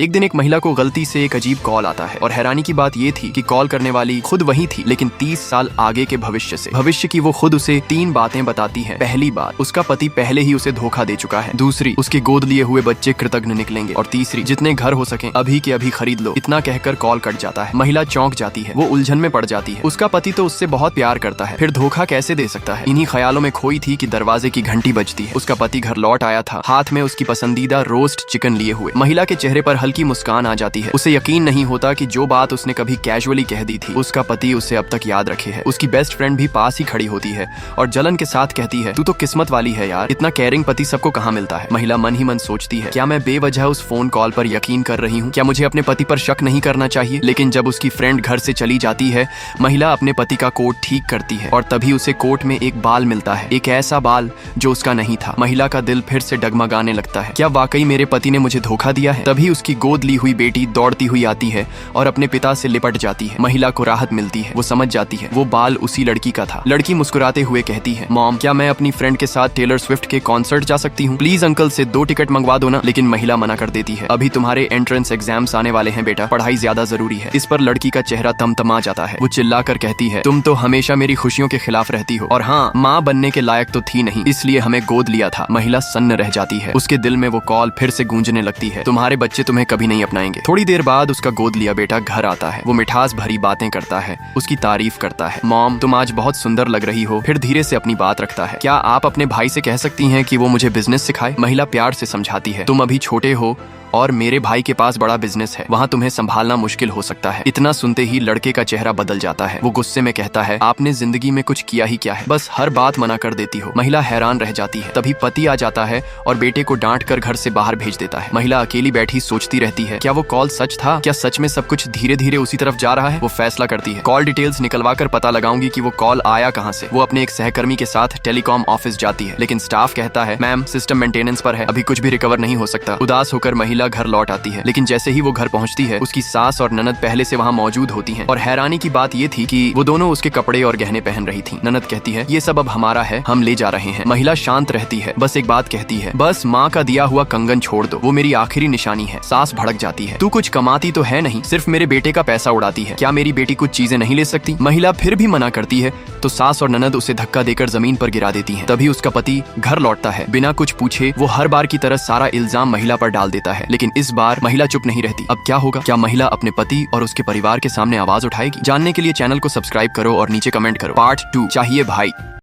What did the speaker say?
एक दिन एक महिला को गलती से एक अजीब कॉल आता है और हैरानी की बात ये थी कि कॉल करने वाली खुद वही थी, लेकिन 30 साल आगे के भविष्य से। भविष्य की वो खुद उसे 3 बातें बताती है। पहली बात, उसका पति पहले ही उसे धोखा दे चुका है। दूसरी, उसके गोद लिए हुए बच्चे कृतज्ञ निकलेंगे। और तीसरी, जितने घर हो सके अभी के अभी खरीद लो। इतना कहकर कॉल कट जाता है। महिला चौंक जाती है, वो उलझन में पड़ जाती है। उसका पति तो उससे बहुत प्यार करता है, फिर धोखा कैसे दे सकता है। इन्हीं ख्यालों में खोई थी कि दरवाजे की घंटी बजती है। उसका पति घर लौट आया था, हाथ में उसकी पसंदीदा रोस्ट चिकन लिए हुए। महिला के चेहरे पर हल्की मुस्कान आ जाती है। उसे यकीन नहीं होता कि जो बात उसने कभी कैजुअली कह दी थी उसका पति उसे अब तक याद रखे है। उसकी बेस्ट फ्रेंड भी पास ही खड़ी होती है और जलन के साथ कहती है, तू तो किस्मत वाली है यार, इतना केयरिंग पति सबको कहाँ मिलता है। महिला मन ही मन सोचती है, क्या मैं बेवजह उस फोन कॉल पर यकीन कर रही हूँ? क्या मुझे अपने पति पर शक नहीं करना चाहिए? लेकिन जब उसकी फ्रेंड घर से चली जाती है, महिला अपने पति का कोट ठीक करती है और तभी उसे कोट में एक बाल मिलता है, एक ऐसा बाल जो उसका नहीं था। महिला का दिल फिर से डगमगाने लगता है, क्या वाकई मेरे पति ने मुझे धोखा दिया है? तभी उसकी गोद ली हुई बेटी दौड़ती हुई आती है और अपने पिता से लिपट जाती है। महिला को राहत मिलती है, वो समझ जाती है वो बाल उसी लड़की का था। लड़की मुस्कुराते हुए कहती है, मॉम, क्या मैं अपनी फ्रेंड के साथ टेलर स्विफ्ट के कॉन्सर्ट जा सकती हूँ? प्लीज अंकल से 2 टिकट मंगवा दो ना। लेकिन महिला मना कर देती है, अभी तुम्हारे एंट्रेंस एग्जाम्स आने वाले हैं बेटा, पढ़ाई ज्यादा जरूरी है। इस पर लड़की का चेहरा तमतमा जाता है। वो चिल्लाकर कहती है, तुम तो हमेशा मेरी खुशियों के खिलाफ रहती हो, और हाँ, माँ बनने के लायक तो थी नहीं, इसलिए हमें गोद लिया था। महिला सन्न रह जाती है। उसके दिल में वो कॉल फिर से गूंजने लगती है, तुम्हारे बच्चे तुम्हें कभी नहीं अपनाएंगे। थोड़ी देर बाद उसका गोद लिया बेटा घर आता है। वो मिठास भरी बातें करता है, उसकी तारीफ करता है। मॉम, तुम आज बहुत सुंदर लग रही हो। फिर धीरे से अपनी बात रखता है, क्या आप अपने भाई से कह सकती हैं कि वो मुझे बिजनेस सिखाए? महिला प्यार से समझाती है, तुम अभी छोटे हो और मेरे भाई के पास बड़ा बिजनेस है, वहाँ तुम्हें संभालना मुश्किल हो सकता है। इतना सुनते ही लड़के का चेहरा बदल जाता है। वो गुस्से में कहता है, आपने जिंदगी में कुछ किया ही क्या है? बस हर बात मना कर देती हो। महिला हैरान रह जाती है। तभी पति आ जाता है और बेटे को डांट कर घर से बाहर भेज देता है। महिला अकेली बैठी सोचती रहती है, क्या वो कॉल सच था? क्या सच में सब कुछ धीरे धीरे उसी तरफ जा रहा है? वो फैसला करती है, कॉल डिटेल्स निकलवा कर पता लगाऊंगी कि वो कॉल आया कहाँ से। वो अपने एक सहकर्मी के साथ टेलीकॉम ऑफिस जाती है, लेकिन स्टाफ कहता है, मैम, सिस्टम मेंटेनेंस पर है, अभी कुछ भी रिकवर नहीं हो सकता। उदास होकर महिला घर लौट आती है, लेकिन जैसे ही वो घर पहुंचती है, उसकी सास और ननद पहले से वहां मौजूद होती हैं। और हैरानी की बात ये थी कि वो दोनों उसके कपड़े और गहने पहन रही थीं। ननद कहती है, ये सब अब हमारा है, हम ले जा रहे हैं। महिला शांत रहती है, बस एक बात कहती है, बस माँ का दिया हुआ कंगन छोड़ दो, वो मेरी आखिरी निशानी है। सास भड़क जाती है, तू कुछ कमाती तो है नहीं, सिर्फ मेरे बेटे का पैसा उड़ाती है, क्या मेरी बेटी कुछ चीजें नहीं ले सकती? महिला फिर भी मना करती है तो सास और ननद उसे धक्का देकर जमीन पर गिरा देती हैं। तभी उसका पति घर लौटता है। बिना कुछ पूछे वो हर बार की तरह सारा इल्जाम महिला पर डाल देता है, लेकिन इस बार महिला चुप नहीं रहती। अब क्या होगा? क्या महिला अपने पति और उसके परिवार के सामने आवाज उठाएगी? जानने के लिए चैनल को सब्सक्राइब करो और नीचे कमेंट करो, पार्ट 2 चाहिए भाई।